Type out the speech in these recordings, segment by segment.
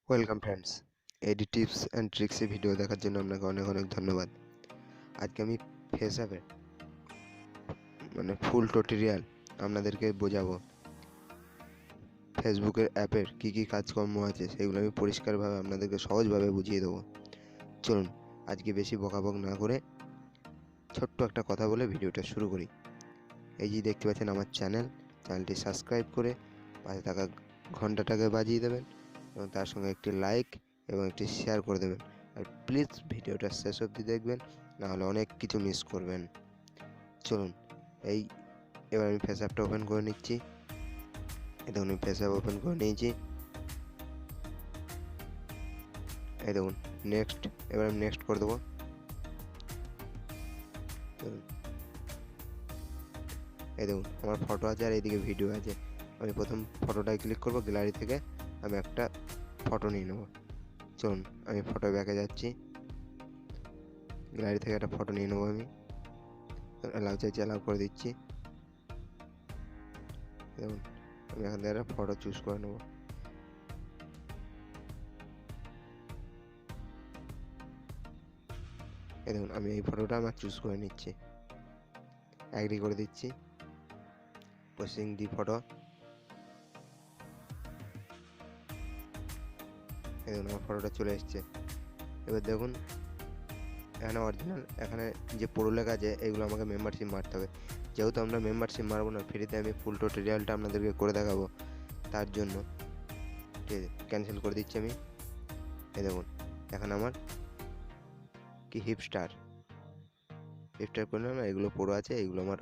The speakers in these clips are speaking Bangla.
Welcome friends, AD tips and ট্রিক্সে ভিডিও দেখার জন্য আপনাকে অনেক অনেক ধন্যবাদ। আজকে আমি ফেস অ্যাপের ফুল টিউটোরিয়াল আপনাদেরকে বোঝাবো। ফেসবুকের অ্যাপের কী কী কাজকর্ম আছে সেগুলো আমি পরিষ্কারভাবে আপনাদেরকে সহজভাবে বুঝিয়ে দেবো। চলুন আজকে বেশি বকাবক না করে ছোট্ট একটা কথা বলে ভিডিওটা শুরু করি। এই যে দেখতে পাচ্ছেন আমার চ্যানেলটি সাবস্ক্রাইব করে পাশে থাকা ঘন্টাটাকে বাজিয়ে দেবেন এবং তার সঙ্গে একটি লাইক এবং একটি শেয়ার করে দেবেন। আর প্লিজ ভিডিওটা শেষ অবধি দেখবেন, নাহলে অনেক কিছু মিস করবেন। চলুন এবার আমি ফেস অ্যাপটা ওপেন করে নিচ্ছি। এই দেখুন আমি ফেস অ্যাপ ওপেন করে নিয়েছি। এই দেখুন নেক্সট, এবার আমি নেক্সট করে দেবো। এই দেখুন আমার ফটো আছে আর এইদিকে ভিডিও আছে। আমি প্রথম ফটোটায় ক্লিক করব, গ্যালারি থেকে আমি একটা ফটো নিয়ে নেব। চলুন আমি ফটো ব্যাকে যাচ্ছি, গ্যালারি থেকে একটা ফটো নিয়ে নেবো। আমি অ্যালাউ চাইছি, অ্যালাউ করে দিচ্ছি। দেখুন আমি এখান থেকে একটা ফটো চুজ করে নেবো। এই দেখুন আমি এই ফটোটা আমার চুজ করে নিচ্ছি, অ্যাগ্রি করে দিচ্ছি। প্রসেসিং দি ফটো। এই দেখুন আমার ফটোটা চলে এসছে। এবার দেখুন এখানে অরিজিনাল, এখানে যে পুরো লেখা আছে এগুলো আমাকে মেম্বারশিপ মারতে হবে। যেহেতু আমরা মেম্বারশিপ মারবো না, ফ্রিতে আমি ফুল টিউটোরিয়ালটা আপনাদেরকে করে দেখাবো, তার জন্য ঠিক আছে ক্যান্সেল করে দিচ্ছি আমি। এই দেখুন এখন আমার কি হিপস্টার করলে না, এগুলো পুরো আছে, এগুলো আমার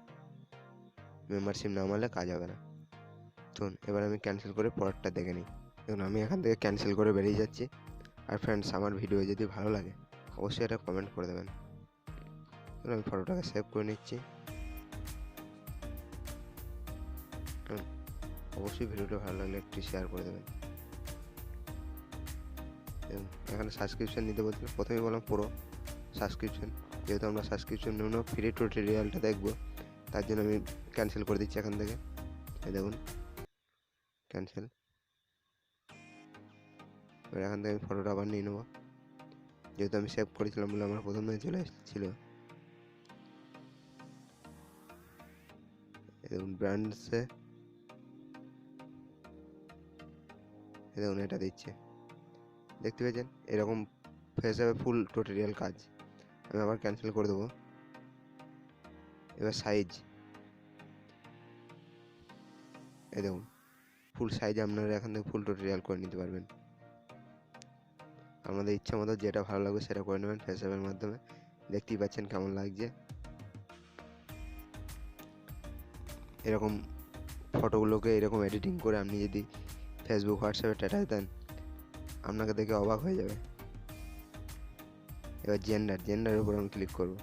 মেম্বারশিপ না মারলে কাজ হবে না। চলুন এবার আমি ক্যান্সেল করে পরেরটা দেখে নিই। দেখুন আমি এখান থেকে ক্যান্সেল করে বেরিয়ে যাচ্ছি। আর ফ্রেন্ডস, আমার ভিডিও যদি ভালো লাগে অবশ্যই এটা কমেন্ট করে দেবেন। আমি ফটোটাকে সেভ করে নিচ্ছি। অবশ্যই ভিডিওটা ভালো লাগলে একটু শেয়ার করে দেবেন। এখানে সাবস্ক্রিপশন নিতে বলছিল, প্রথমেই বললাম পুরো সাবস্ক্রিপশন। যেহেতু আমরা সাবস্ক্রিপশন নেব না, ফ্রি টিউটোরিয়ালটা দেখবো, তার জন্য আমি ক্যান্সেল করে দিচ্ছি এখান থেকে। এই দেখুন ক্যান্সেল। এবার এখান থেকে আমি ফটোটা আবার নিয়ে নেবো, যেহেতু আমি সেভ করেছিলাম বলে আমার প্রথমে চলে এসেছিলো। দেখুন ব্র্যান্ডসে, দেখুন এটা দিচ্ছে, দেখতে পেয়েছেন? এরকম ফেস অ্যাপে ফুল টিউটোরিয়াল কাজ। আমি আবার ক্যান্সেল করে দেবো। এবার সাইজ, এই দেখুন ফুল সাইজ আপনারা এখান থেকে ফুল টিউটোরিয়াল করে নিতে পারবেন। আপনাদের ইচ্ছা মতো যেটা ভালো লাগবে সেটা করে নেবেন ফেস অ্যাপের মাধ্যমে। দেখতেই পাচ্ছেন কেমন লাগছে। এরকম ফটোগুলোকে এরকম এডিটিং করে আপনি যদি ফেসবুক, হোয়াটসঅ্যাপে স্ট্যাটাস দেন, আপনাকে দেখে অবাক হয়ে যাবে। এবার জেন্ডারের উপর আমি ক্লিক করবো।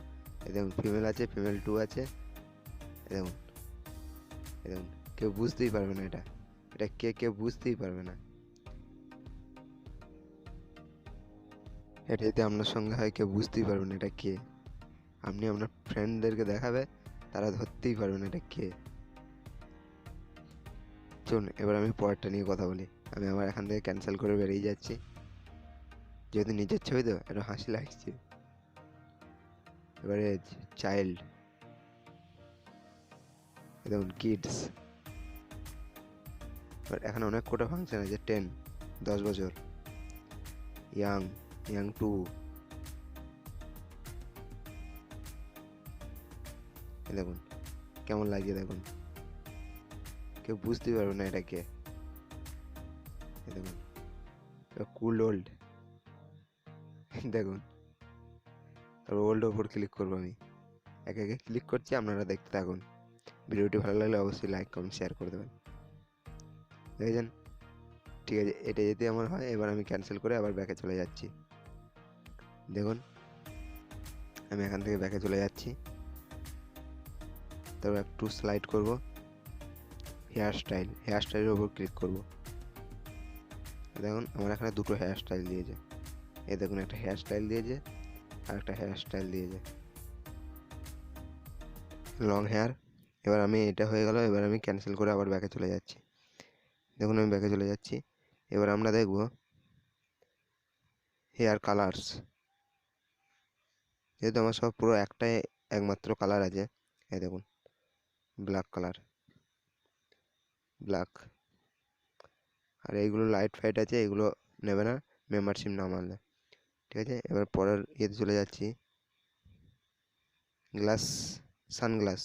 এই দেখুন ফিমেল আছে, ফিমেল 2 আছে। দেখুন কেউ বুঝতেই পারবে না এটা কেউ বুঝতেই পারবে না। এটা যদি আপনার সঙ্গে হয় কেউ বুঝতেই পারবে না এটা কে। আপনি আপনার ফ্রেন্ডদেরকে দেখাবে, তারা ধরতেই পারবে না এটা কে। চলুন এবার আমি পরেরটা নিয়ে কথা বলি। আমি আবার এখান থেকে ক্যান্সেল করে বেরিয়ে যাচ্ছি, যেহেতু নিজের ছবি তো একটু হাসি লাগছে। এবারে চাইল্ড, দেখুন কিডস। এবার এখানে অনেক কটা ফাংশন আছে। 10 বছর, ইয়াং 2। দেখুন কেমন লাগছে, দেখুন কেউ বুঝতেই পারবে না এটা কে। দেখুন কুল ওল্ড, দেখুন তারপর ওল্ড ওপর ক্লিক করবো। আমি একে একে ক্লিক করছি, আপনারা দেখতে থাকুন। ভিডিওটি ভালো লাগলে অবশ্যই লাইক, কমেন্ট, শেয়ার করে দেবেন। দেখেছেন? ঠিক আছে, এটা যদি আমার হয়, এবার আমি ক্যান্সেল করে আবার ব্যাকে চলে যাচ্ছি। দেখুন আমি এখান থেকে ব্যাকে চলে যাচ্ছি। তারপর একটু স্লাইড করব, হেয়ার স্টাইলের ওপর ক্লিক করব। দেখুন আমার এখানে দুটো হেয়ার স্টাইল দিয়েছে। এই দেখুন একটা হেয়ার স্টাইল দিয়েছে আর একটা হেয়ার স্টাইল দিয়েছে লং হেয়ার। এবার আমি এটা হয়ে গেল, এবার আমি ক্যান্সেল করে আবার ব্যাকে চলে যাচ্ছি। দেখুন আমি ব্যাকে চলে যাচ্ছি। এবার আমরা দেখব হেয়ার কালার্স, যেহেতু আমার সব পুরো একটাই একমাত্র কালার আছে, এই দেখুন ব্ল্যাক কালার, ব্ল্যাক। আর এইগুলো লাইট ফাইট আছে, এগুলো নেবে না মেম্বারশিপ না মানলে, ঠিক আছে। এবার পরের ইয়েতে চলে যাচ্ছি, গ্লাস, সানগ্লাস,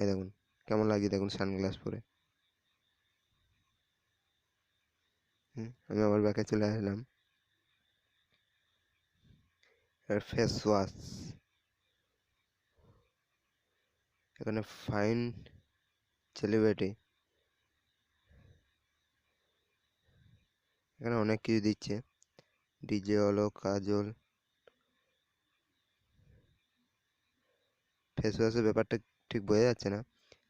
এই দেখুন কেমন লাগছে দেখুন সানগ্লাস পরে। আমি আবার ব্যাকে চলে আসলাম। এবার ফেস ওয়াশ, এখানে ফাইন সেলিব্রিটি, এখানে অনেক কিছু দিচ্ছে, ডিজে হলো, কাজল, ফেস ওয়াশের ব্যাপারটা ঠিক বোঝা যাচ্ছে না,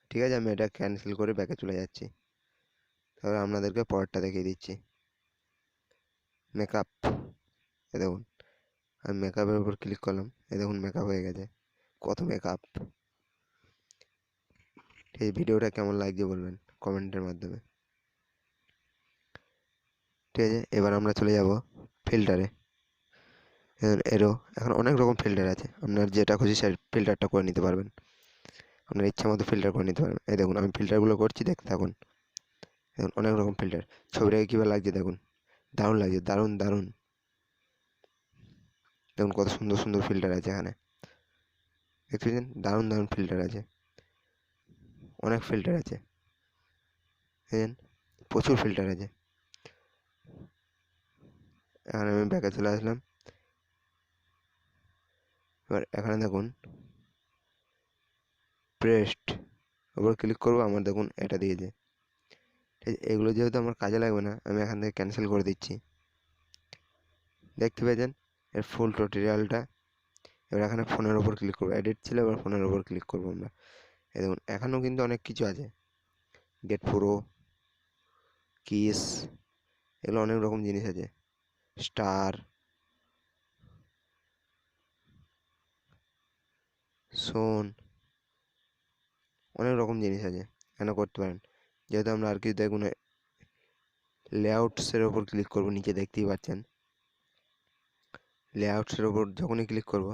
ঠিক আছে। আমি এটা ক্যান্সেল করে ব্যাকে চলে যাচ্ছি। তাহলে আপনাদেরকে পরেরটা দেখিয়ে দিচ্ছি, মেকআপ, এ দেখুন আমি মেকআপের উপর ক্লিক করলাম, এ দেখুন মেকআপ হয়ে গেছে, কত মেকআপ। এই ভিডিওটা কেমন লাগছে বলবেন কমেন্টের মাধ্যমে, ঠিক আছে। এবার আমরা চলে যাব ফিল্টারে। এরও এখন অনেক রকম ফিল্টার আছে, আপনার যেটা খুশি সেই ফিল্টারটা করে নিতে পারবেন, আপনার ইচ্ছা মতো ফিল্টার করে নিতে পারবেন। এই দেখুন আমি ফিল্টারগুলো করছি, দেখতে থাকুন। দেখুন অনেক রকম ফিল্টার, ছবিটাকে কীভাবে লাগছে দেখুন, দারুণ লাগছে, দারুণ দারুণ। দেখুন কত সুন্দর সুন্দর ফিল্টার আছে এখানে, দেখতেছেন দারুণ দারুণ ফিল্টার আছে, অনেক ফিল্টার আছে, দেখেন প্রচুর ফিল্টার আছে। এখানে আমি ব্যাকে চলে আসলাম। এবার এখানে দেখুন প্রেস্ট, ওপর ক্লিক করবো, আমার দেখুন এটা দিয়েছে, ঠিক আছে। এগুলো যেহেতু আমার কাজে লাগবে না, আমি এখান থেকে ক্যান্সেল করে দিচ্ছি। দেখতে পেয়েছেন এর ফুল টিউটোরিয়ালটা। এবার এখানে ফোনের ওপর ক্লিক করবো, এডিট ছিল, এবার ফোনের ওপর ক্লিক করবো আমরা। এই দেখুন এখানেও কিন্তু অনেক কিছু আছে, গেট প্রো, কিস, এগুলো অনেক রকম জিনিস আছে, স্টার, সোন, অনেক রকম জিনিস আছে, এখানে করতে পারেন। যেহেতু আমরা আর কিছু দেখুন, লেআউটসের ওপর ক্লিক করবো, নিচে দেখতেই পাচ্ছেন লেআউটসের ওপর যখনই ক্লিক করবো,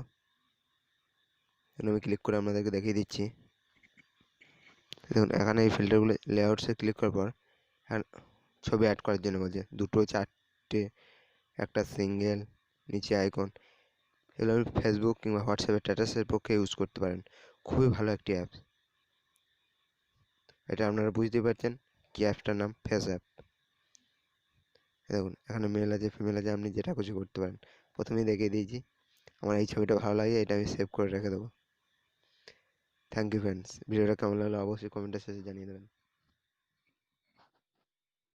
আমি ক্লিক করে আপনাদেরকে দেখিয়ে দিচ্ছি। দেখুন এখানে এই ফিল্টারগুলো লেআউটসে ক্লিক করার পর ছবি অ্যাড করার জন্য বলছে, 2, 4টে, একটা সিঙ্গেল, নিচে আইকন। এগুলো আপনি ফেসবুক কিংবা হোয়াটসঅ্যাপের স্ট্যাটাসের পক্ষে ইউজ করতে পারেন, খুবই ভালো একটি অ্যাপ। এটা আপনারা বুঝতেই পারছেন কি অ্যাপটার নাম, ফেস অ্যাপ। দেখুন এখানে মেল আছে, ফিমেল আছে, আপনি যেটা খুশি করতে পারেন। প্রথমেই দেখিয়ে দিয়েছি, আমার এই ছবিটা ভালো লাগে, এটা আমি সেভ করে রেখে দেবো। থ্যাংক ইউ ফ্রেন্ডস, ভিডিওটা কেমন লাগলো অবশ্যই কমেন্টের শেষে জানিয়ে দেবেন।